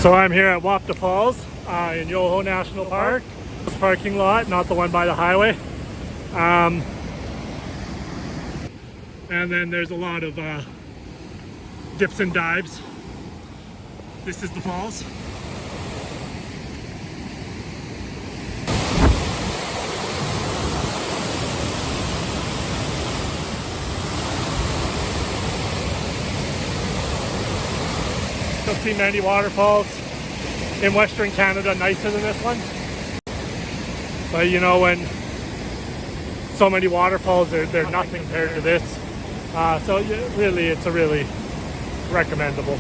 So I'm here at Wapta Falls in Yoho National Park. Parking lot, not the one by the highway. And then there's a lot of dips and dives. This is the falls. You'll see many waterfalls in Western Canada nicer than this one. But you know, when so many waterfalls, they're nothing compared to this. So really, it's a really recommendable.